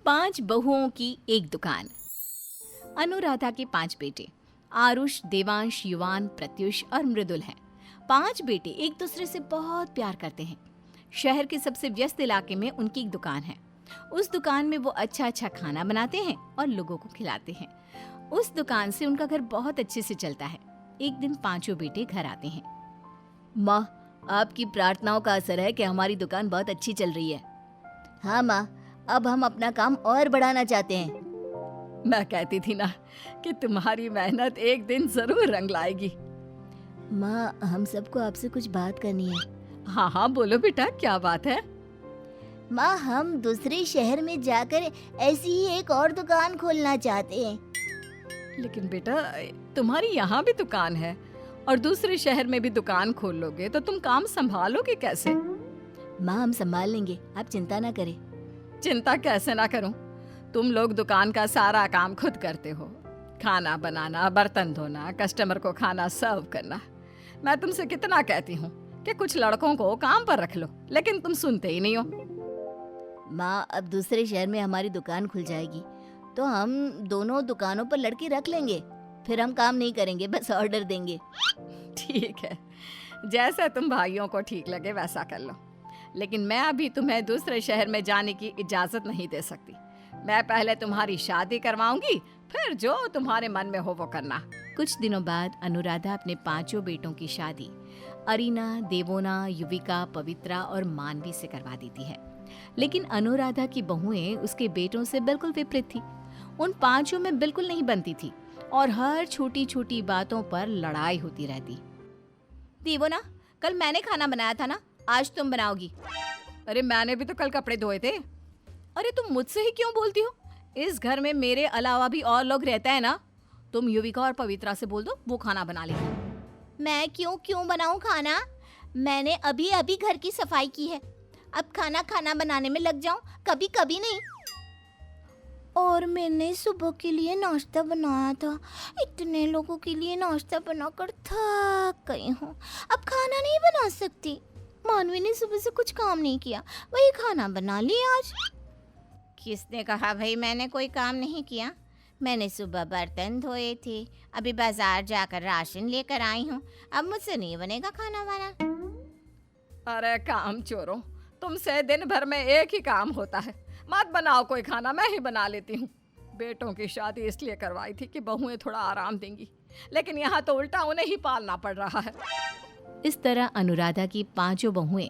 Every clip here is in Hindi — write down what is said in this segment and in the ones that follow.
5 बहुओं की एक दुकान। अनुराधा के 5 बेटे आरुष, देवांश, युवान, प्रत्युष और मृदुल हैं। 5 बेटे एक दूसरे से बहुत प्यार करते हैं। शहर के सबसे व्यस्त इलाके में उनकी एक दुकान है। उस दुकान में वो अच्छा अच्छा खाना बनाते हैं और लोगों को खिलाते हैं। उस दुकान से उनका घर बहुत अच्छे से चलता है। एक दिन 5 बेटे घर आते हैं। माँ, आपकी प्रार्थनाओं का असर है कि हमारी दुकान बहुत अच्छी चल रही है। हाँ माँ, अब हम अपना काम और बढ़ाना चाहते हैं। मैं कहती थी ना कि तुम्हारी मेहनत एक दिन जरूर रंग लाएगी। माँ, हम सबको आपसे कुछ बात करनी है। हाँ हाँ बोलो बेटा, क्या बात है? माँ, हम दूसरे शहर में जाकर ऐसी ही एक और दुकान खोलना चाहते हैं। लेकिन बेटा, तुम्हारी यहाँ भी दुकान है और दूसरे शहर में भी दुकान खोल लोगे तो तुम काम संभालोगे कैसे? माँ, हम संभाल लेंगे, आप चिंता ना करें। चिंता कैसे ना करूं? तुम लोग दुकान का सारा काम खुद करते हो। खाना बनाना, बर्तन धोना, कस्टमर को खाना सर्व करना। मैं तुमसे कितना कहती हूँ कि कुछ लड़कों को काम पर रख लो, लेकिन तुम सुनते ही नहीं हो। माँ, अब दूसरे शहर में हमारी दुकान खुल जाएगी तो हम दोनों दुकानों पर लड़की रख लेंगे। फिर हम काम नहीं करेंगे, बस ऑर्डर देंगे। ठीक है, जैसे तुम भाइयों को ठीक लगे वैसा कर लो, लेकिन मैं अभी तुम्हें दूसरे शहर में जाने की इजाजत नहीं दे सकती। मैं पहले तुम्हारी शादी करवाऊंगी, फिर जो तुम्हारे मन में हो वो करना। कुछ दिनों बाद अनुराधा अपने 5 बेटों की शादी अरीना, देवोना, युविका, पवित्रा और मानवी से करवा देती है। लेकिन अनुराधा की बहुएं उसके बेटों से बिल्कुल विपरीत थी। उन 5 में बिल्कुल नहीं बनती थी और हर छोटी छोटी बातों पर लड़ाई होती रहती। देवोना, कल मैंने खाना बनाया था ना, आज तुम बनाओगी। अरे मैंने भी तो कल कपड़े धोए थे। अरे तुम मुझसे ही क्यों बोलती हो? इस घर में मेरे अलावा भी और लोग रहते हैं ना। तुम युविका और पवित्रा से बोल दो, वो खाना बना लेंगी। मैं क्यों बनाऊं खाना? मैंने अभी अभी घर की सफाई की है। अब खाना बनाने में लग जाऊं? कभी कभी नहीं। और मैंने सुबह के लिए नाश्ता बनाया था। इतने लोगों के लिए नाश्ता बनाकर थक गई हूँ। अब खाना नहीं बना सकती। मानवी ने सुबह से कुछ काम नहीं किया, वही खाना बना लिया आज। किसने कहा भाई मैंने कोई काम नहीं किया? मैंने सुबह बर्तन धोए थे, अभी बाजार जाकर राशन लेकर आई हूँ। अब मुझसे नहीं बनेगा खाना वाना। अरे काम चोरों, तुमसे दिन भर में एक ही काम होता है। मत बनाओ कोई खाना, मैं ही बना लेती हूँ। बेटों की शादी इसलिए करवाई थी कि बहुएं थोड़ा आराम देंगी, लेकिन यहाँ तो उल्टा उन्हें ही पालना पड़ रहा है। इस तरह अनुराधा की 5 बहुएं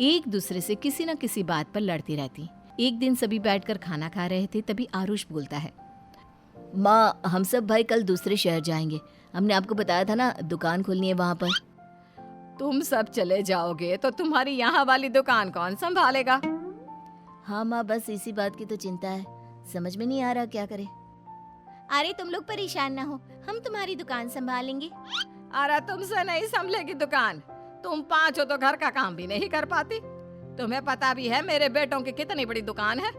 एक दूसरे से किसी न किसी बात पर लड़ती रहती। एक दिन सभी बैठकर खाना खा रहे थे, तभी आरुष बोलता है। माँ, हम सब भाई कल दूसरे शहर जाएंगे। हमने आपको बताया था ना, दुकान खोलनी है वहाँ पर। तुम सब चले जाओगे तो तुम्हारी यहाँ वाली दुकान कौन संभालेगा? हाँ माँ, बस इसी बात की तो चिंता है, समझ में नहीं आ रहा क्या करें। अरे तुम लोग परेशान ना हो, हम तुम्हारी दुकान संभालेंगे। अरे तुमसे नहीं संभलेगी दुकान। तुम 5 हो तो घर का काम भी नहीं कर पाती। तुम्हें पता भी है मेरे बेटों की कितनी बड़ी दुकान है।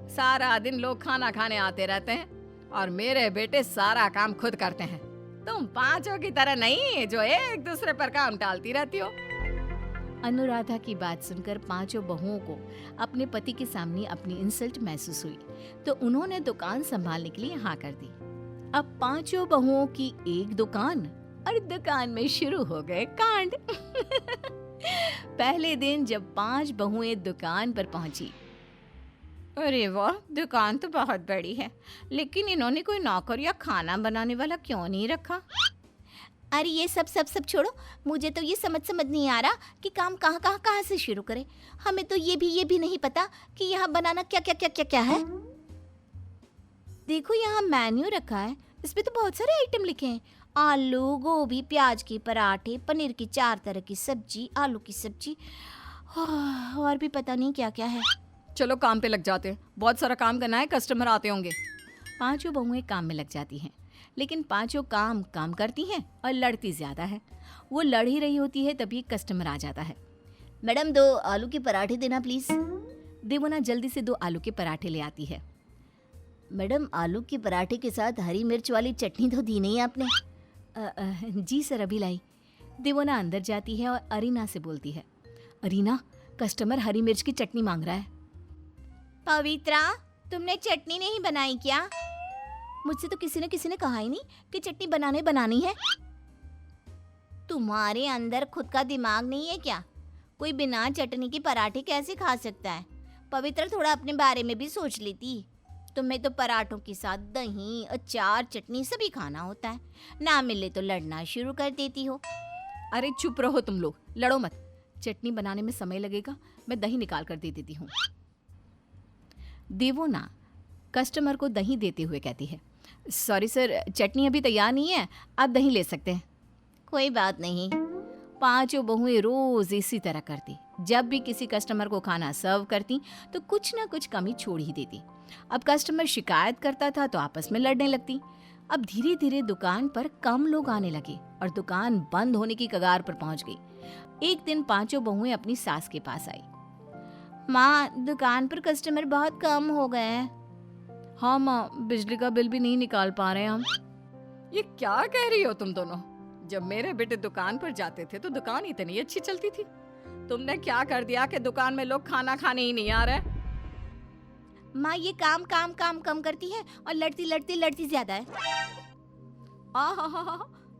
सारा दिन लोग खाना खाने आते रहते हैं और मेरे बेटे सारा काम खुद करते हैं। तुम 5 की तरह नहीं जो एक दूसरे पर काम टालती रहती हो। अनुराधा की बात सुनकर 5 बहुओं को अपने पति के सामने अपनी इंसल्ट महसूस हुई, तो उन्होंने दुकान संभालने के लिए हाँ कर दी। अब 5 बहुओं की एक दुकान और दुकान में शुरू हो गए कांड। पहले दिन जब 5 बहुएं दुकान पर पहुंची, अरे वाह, दुकान तो बहुत बड़ी है, लेकिन इन्होंने कोई नौकर या खाना बनाने वाला क्यों नहीं रखा? अरे ये सब छोड़ो, मुझे तो ये समझ नहीं आ रहा कि काम कहाँ से शुरू करें। हमें तो ये भी नहीं पता कि यहाँ बनाना क्या है। देखो, यहाँ मेन्यू रखा है, इसमें तो बहुत सारे आइटम लिखे हैं। आलू, गोभी, प्याज के पराठे, पनीर की 4 तरह की सब्जी, आलू की सब्जी, और भी पता नहीं क्या क्या है। चलो काम पे लग जाते हैं, बहुत सारा काम करना है, कस्टमर आते होंगे। 5 बहुएं काम में लग जाती हैं, लेकिन 5 काम करती हैं और लड़ती ज्यादा है। वो लड़ ही रही होती है, तभी कस्टमर आ जाता है। मैडम, 2 आलू के पराठे देना प्लीज। देवोना जल्दी से 2 आलू के पराठे ले आती है। मैडम, आलू के पराठे के साथ हरी मिर्च वाली चटनी तो दी नहीं आपने? जी सर, अभी लाई। देवोना अंदर जाती है और अरीना से बोलती है, 'अरीना, कस्टमर हरी मिर्च की चटनी मांग रहा है।' पवित्रा, 2 आलू के पराठे देना प्लीज। मैडम, आलू के पराठे के साथ हरी मिर्च वाली चटनी तो दी नहीं आपने? जी सर, अभी लाई। देवोना अंदर जाती है और अरीना से बोलती है, 'अरीना, कस्टमर हरी मिर्च की चटनी मांग रहा है।' तुमने चटनी नहीं बनाई क्या? मुझसे तो किसी ने कहा ही नहीं कि चटनी बनानी है। तुम्हारे अंदर खुद का दिमाग नहीं है क्या? कोई बिना चटनी के पराठे कैसे खा सकता है? पवित्र थोड़ा अपने बारे में भी सोच लेती। तुम्हें तो पराठों के साथ दही, अचार, चटनी सभी खाना होता है। ना मिले तो लड़ना शुरू कर देती हो। अरे चुप रहो तुम लोग, लड़ो मत। चटनी बनाने में समय लगेगा, मैं दही निकाल कर दे देती हूँ। देवोना कस्टमर को दही देते हुए कहती है, सॉरी सर, चटनी अभी तैयार नहीं है, आप दही ले सकते हैं। कोई बात नहीं। पांचों बहुएं रोज इसी तरह करती। जब भी किसी कस्टमर को खाना सर्व करती तो कुछ ना कुछ कमी छोड़ ही देती। अब कस्टमर शिकायत करता था तो आपस में लड़ने लगती। अब धीरे धीरे दुकान पर कम लोग आने लगे और दुकान बंद होने की कगार पर पहुंच गई। एक दिन पांचों बहुएं अपनी सास के पास आई। माँ, दुकान पर कस्टमर बहुत कम हो गए हैं। हाँ माँ, बिजली का बिल भी नहीं निकाल पा रहे हम। ये क्या कह रही हो तुम दोनों? जब मेरे बेटे दुकान पर जाते थे तो दुकान इतनी अच्छी चलती थी। तुमने क्या कर दिया कि दुकान में लोग खाना खाने ही नहीं आ रहे? माँ, ये काम काम काम कम करती है और लड़ती ज्यादा है। आहा,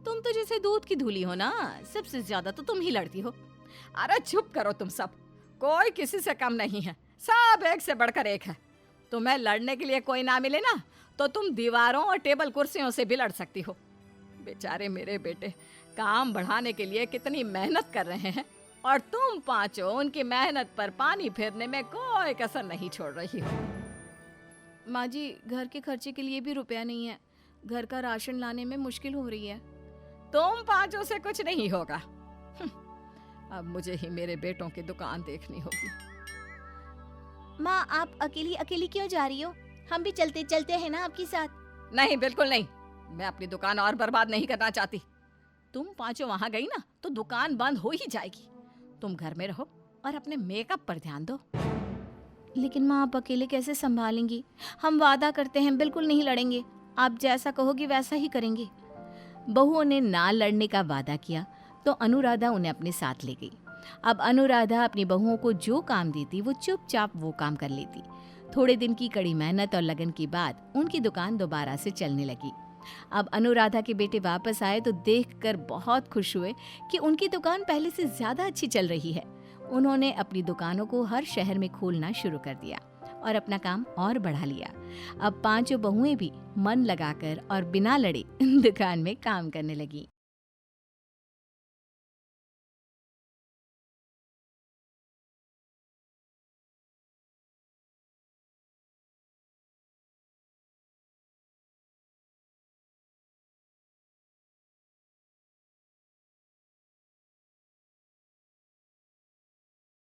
तुम तो जैसे दूध की धूली हो ना, सबसे ज्यादा तो तुम ही लड़ती हो। अरे चुप करो तुम सब, कोई किसी से कम नहीं है, सब एक से बढ़कर एक है। तुम्हें लड़ने के लिए कोई ना मिले ना तो तुम दीवारों और टेबल कुर्सियों से भी लड़ सकती हो। बेचारे मेरे बेटे काम बढ़ाने के लिए कितनी मेहनत कर रहे हैं और तुम पांचों उनकी मेहनत पर पानी फेरने में कोई कसर नहीं छोड़ रही हो। माँ जी, घर के खर्चे के लिए भी रुपया नहीं है, घर का राशन लाने में मुश्किल हो रही है। तुम पांचों से कुछ नहीं होगा। अब मुझे ही मेरे बेटों की दुकान देखनी होगी। माँ, आप अकेली क्यों जा रही हो? हम भी चलते हैं ना आपके साथ। नहीं, बिल्कुल नहीं। मैं अपनी दुकान और बर्बाद नहीं करना चाहती। तुम पांचों वहां गई ना तो दुकान बंद हो ही जाएगी। तुम घर में रहो और अपने मेकअप पर ध्यान दो। लेकिन माँ, आप अकेले कैसे संभालेंगी? हम वादा करते हैं बिल्कुल नहीं लड़ेंगे। आप जैसा कहोगी वैसा ही करेंगे। बहुओं ने ना लड़ने का वादा किया तो अनुराधा उन्हें अपने साथ ले गई। अब अनुराधा अपनी बहुओं को जो काम देती वो चुपचाप वो काम कर लेती। थोड़े दिन की कड़ी मेहनत और लगन के बाद उनकी दुकान दोबारा से चलने लगी। अब अनुराधा के बेटे वापस आए तो देखकर बहुत खुश हुए कि उनकी दुकान पहले से ज्यादा अच्छी चल रही है। उन्होंने अपनी दुकानों को हर शहर में खोलना शुरू कर दिया और अपना काम और बढ़ा लिया। अब पांचों बहुएं भी मन लगाकर और बिना लड़े दुकान में काम करने लगी।